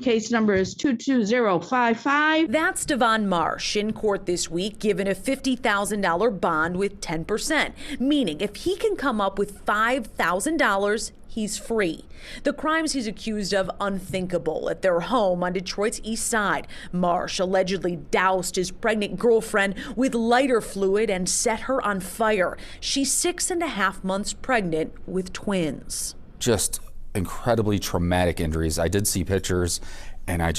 Case number is 22055. That's Devon Marsh in court this week, given a $50,000 bond with 10%, meaning if he can come up with $5,000, he's free. The crimes he's accused of unthinkable. At their home on Detroit's east side, Marsh allegedly doused his pregnant girlfriend with lighter fluid and set her on fire. She's 6.5 months pregnant with twins. Just incredibly traumatic injuries. I did see pictures, and I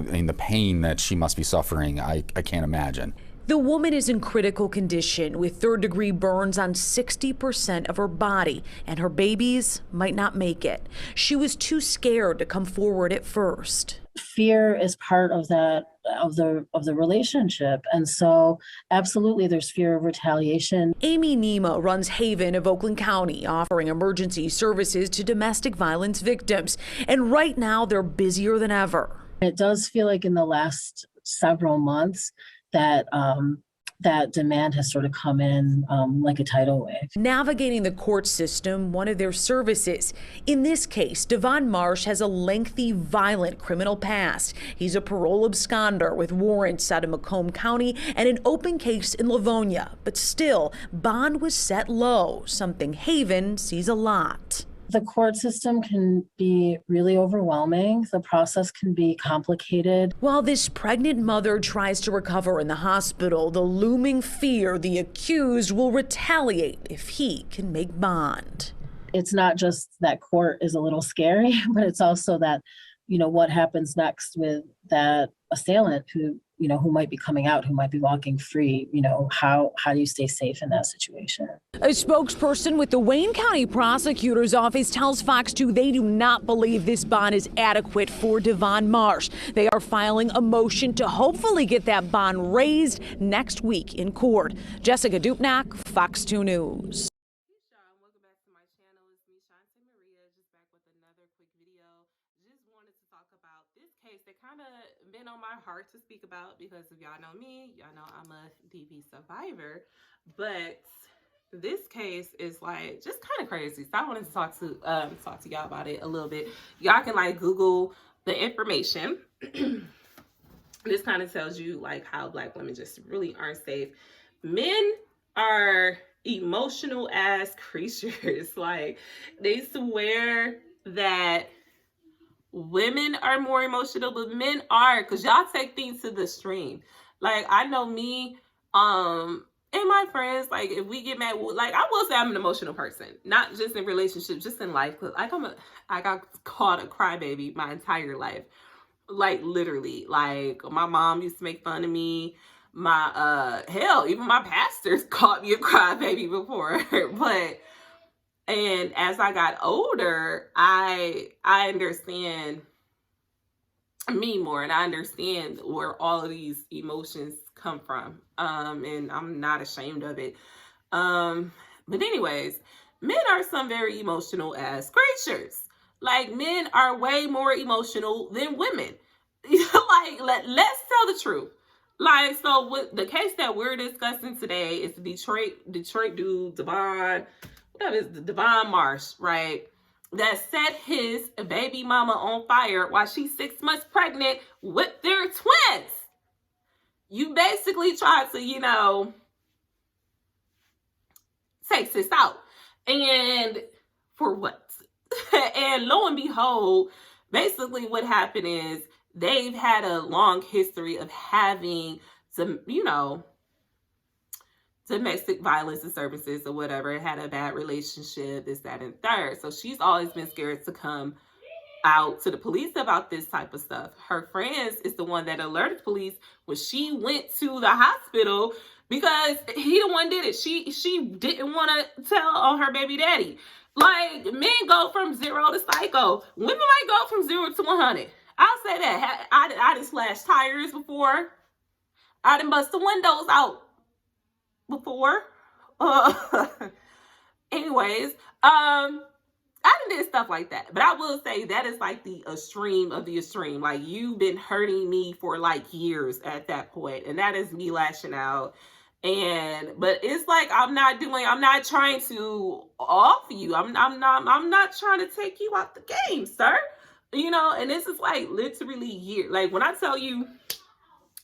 mean, the pain that she must be suffering, I can't imagine. The woman is in critical condition with third-degree burns on 60% of her body, and her babies might not make it. She was too scared to come forward at first. Fear is part of that, of the relationship. And so absolutely there's fear of retaliation. Amy Nema runs Haven of Oakland County, offering emergency services to domestic violence victims. And right now they're busier than ever. It does feel like in the last several months that that demand has sort of come in like a tidal wave. Navigating the court system, one of their services. In this case, Devon Marsh has a lengthy, violent criminal past. He's a parole absconder with warrants out of Macomb County and an open case in Livonia. But still, bond was set low, something Haven sees a lot. The court system can be really overwhelming. The process can be complicated. While this pregnant mother tries to recover in the hospital, the looming fear the accused will retaliate if he can make bond. It's not just that court is a little scary, but it's also that, you know, what happens next with that assailant who might be coming out, who might be walking free. You know, how do you stay safe in that situation? A spokesperson with the Wayne County Prosecutor's Office tells Fox 2 they do not believe this bond is adequate for Devon Marsh. They are filing a motion to hopefully get that bond raised next week in court. Jessica Dupnack, Fox 2 News. That kind of been on my heart to speak about because if y'all know me, y'all know I'm a DV survivor. But this case is like just kind of crazy. So I wanted to talk to y'all about it a little bit. Y'all can like Google the information. This kind of tells you like how Black women just really aren't safe. Men are emotional ass creatures. Like they swear that women are more emotional, but men are, because y'all take things to the extreme. Like, I know me, and my friends, like, if we get mad, like, I will say I'm an emotional person, not just in relationships, just in life. Cause like, I got called a crybaby my entire life. Like, literally, like, my mom used to make fun of me. Hell, even my pastors called me a crybaby before, And as I got older, I understand me more, and I understand where all of these emotions come from. And I'm not ashamed of it. But anyways, men are some very emotional ass creatures. Like, men are way more emotional than women. Like, let's tell the truth. Like, so with the case that we're discussing today is the Detroit dude, Devon Marsh, right? That set his baby mama on fire while she's 6 months pregnant with their twins. You basically tried to, take this out. And for what? And lo and behold, basically what happened is they've had a long history of having some, domestic violence disturbances or whatever, had a bad relationship, this, that, and third. So she's always been scared to come out to the police about this type of stuff. Her friends is the one that alerted police when she went to the hospital because he the one did it. She didn't want to tell on her baby daddy. Like, men go from 0 to psycho. Women might go from 0 to 100. I'll say that. I done slashed tires before. I done bust the windows out before. Anyways, I done did stuff like that. But I will say that is like the extreme of the extreme. Like, you've been hurting me for like years at that point, and that is me lashing out. But it's like I'm not trying to off you. I'm not trying to take you out the game, sir. You know, and this is like literally years. Like when I tell you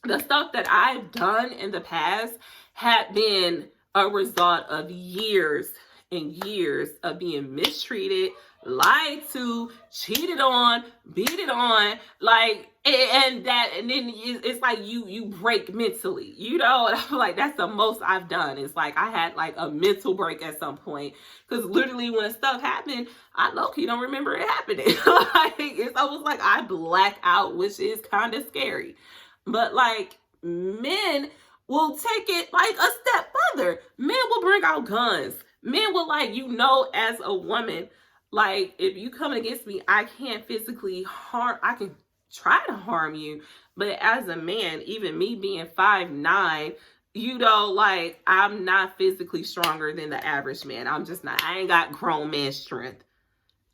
the stuff that I've done in the past had been a result of years and years of being mistreated, lied to, cheated on, beat it on, like, and then it's like you break mentally, you know. And I feel like that's the most I've done. It's like I had like a mental break at some point, because literally when stuff happened, I low-key don't remember it happening. Like it's almost like I black out, which is kind of scary. But like men will take it like a step further. Men will bring out guns. Men will, like, you know, as a woman, like, if you come against me, I can't physically harm, I can try to harm you. But as a man, even me being 5'9", you know, like, I'm not physically stronger than the average man. I'm just not. I ain't got grown man strength.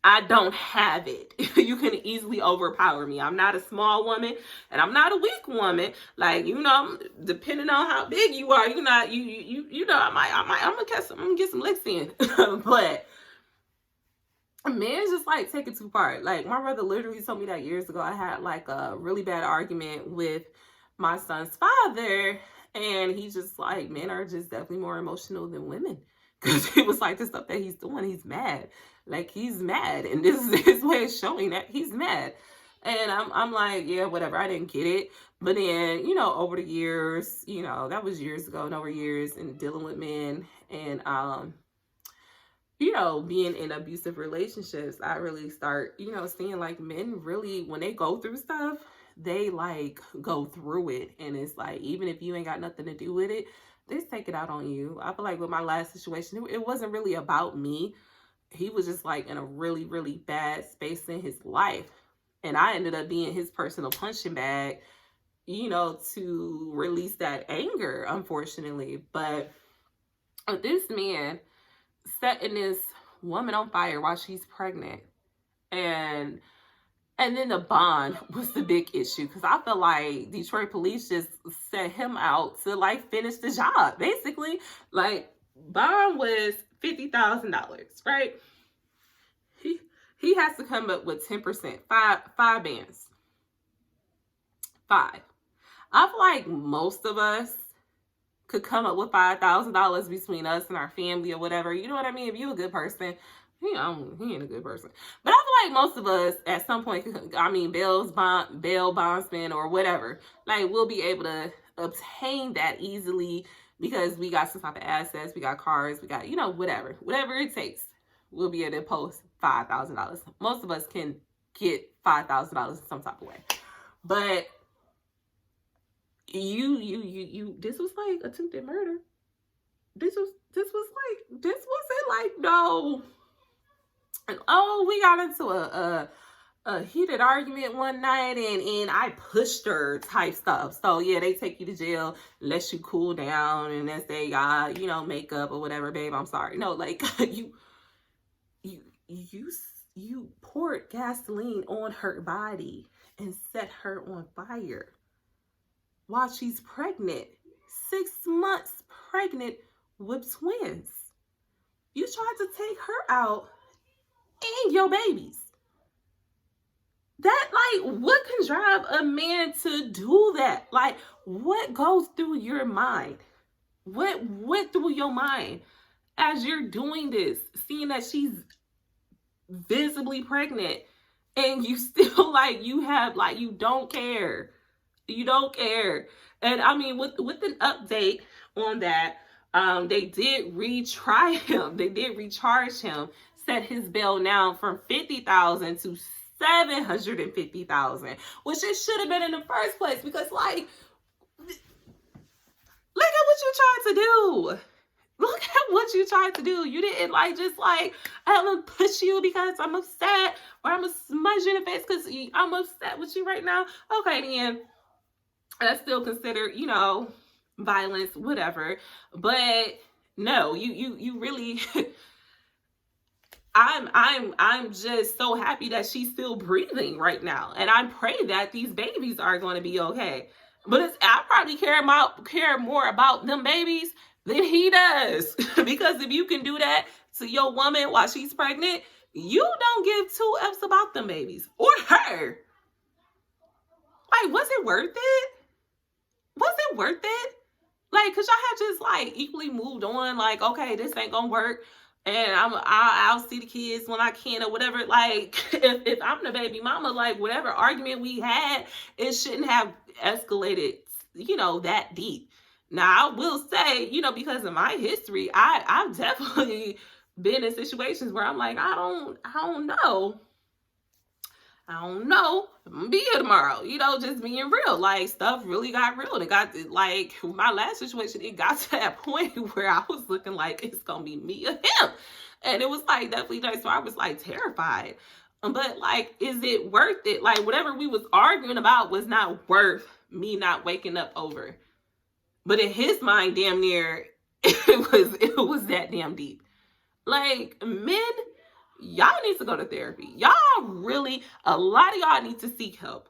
I don't have it. You can easily overpower me. I'm not a small woman, and I'm not a weak woman. Like, you know, depending on how big you are, you know, I'm gonna get some licks in. But men just like take it too far. Like my brother literally told me that years ago. I had like a really bad argument with my son's father, and he just like, men are just definitely more emotional than women. Because he was like, the stuff that he's doing, he's mad. Like, he's mad. And this is his way of showing that he's mad. And I'm like, yeah, whatever. I didn't get it. But then, you know, over the years, you know, that was years ago and over years, and dealing with men and, you know, being in abusive relationships, I really start, you know, seeing like men really, when they go through stuff, they like go through it. And it's like, even if you ain't got nothing to do with it, they just take it out on you. I feel like with my last situation, it wasn't really about me. He was just like in a really, really bad space in his life. And I ended up being his personal punching bag, you know, to release that anger, unfortunately. But this man setting this woman on fire while she's pregnant. And then the bond was the big issue, because I feel like Detroit police just set him out to like finish the job. Basically, like, bond was $50,000, right? He has to come up with 10%, five bands. 5. I feel like most of us could come up with $5,000 between us and our family or whatever. You know what I mean? If you're a good person. He ain't a good person. But I feel like most of us at some point, I mean, bail bondsman or whatever, like, we'll be able to obtain that easily because we got some type of assets, we got cars, we got, you know, whatever it takes. We'll be able to post $5,000. Most of us can get $5,000 in some type of way. But you this was like attempted murder. This wasn't like, no. Oh, we got into a heated argument one night and I pushed her type stuff. So yeah, they take you to jail, let you cool down, and then say, you know, makeup or whatever, babe, I'm sorry. No, like you poured gasoline on her body and set her on fire while she's pregnant, 6 months pregnant with twins. You tried to take her out and your babies. That, like, what can drive a man to do that? Like, what goes through your mind? What went through your mind as you're doing this, seeing that she's visibly pregnant and you still, like, you don't care. You don't care. And I mean, with an update on that, they did retry him. They did recharge him, set his bail now from $50,000 to $750,000, which it should have been in the first place, because, like, look at what you tried to do. Look at what you tried to do. You didn't, like, just like, I'm gonna push you because I'm upset, or I'm gonna smudge you in the face because I'm upset with you right now. Okay, then that's still considered, you know, violence, whatever. But no, you really I'm just so happy that she's still breathing right now. And I pray that these babies are going to be okay. But I probably care more about them babies than he does. Because if you can do that to your woman while she's pregnant, you don't give two F's about them babies or her. Like, was it worth it? Was it worth it? Like, cause y'all have just like equally moved on. Like, okay, this ain't gonna work, and I'll see the kids when I can or whatever. Like, if I'm the baby mama, like whatever argument we had, it shouldn't have escalated, that deep. Now I will say, because of my history, I've definitely been in situations where I'm like, I don't know. I don't know. I'm gonna be here tomorrow. Just being real. Like, stuff really got real. It got, like, my last situation, it got to that point where I was looking like it's gonna be me or him. And it was, like, definitely nice. So I was, like, terrified. But, like, is it worth it? Like, whatever we was arguing about was not worth me not waking up over. But in his mind, damn near, it was that damn deep. Like, men, y'all need to go to therapy. A lot of y'all need to seek help.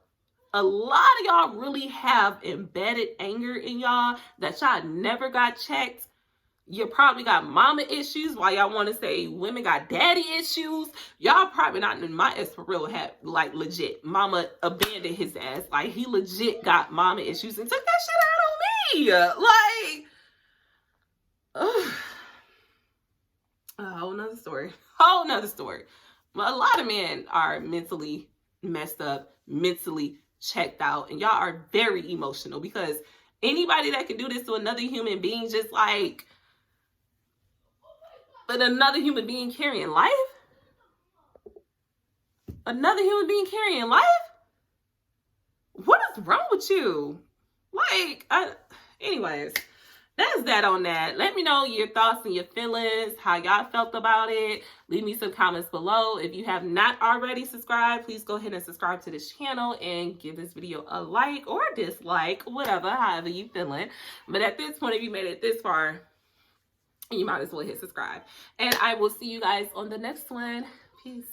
A lot of y'all really have embedded anger in y'all that y'all never got checked. You probably got mama issues. Why y'all want to say women got daddy issues? Y'all probably not. My ex for real had, like, legit mama abandoned his ass. Like, he legit got mama issues and took that shit out on me. Like, ugh. A whole nother story. Well, a lot of men are mentally messed up, mentally checked out, and y'all are very emotional, because anybody that can do this to another human being, just like, but another human being carrying life? Another human being carrying life? What is wrong with you? Like, anyways. That's that on that. Let me know your thoughts and your feelings, how y'all felt about it. Leave me some comments below. If you have not already subscribed, please go ahead and subscribe to this channel and give this video a like or a dislike, whatever, however you feeling. But at this point, if you made it this far, you might as well hit subscribe. And I will see you guys on the next one. Peace.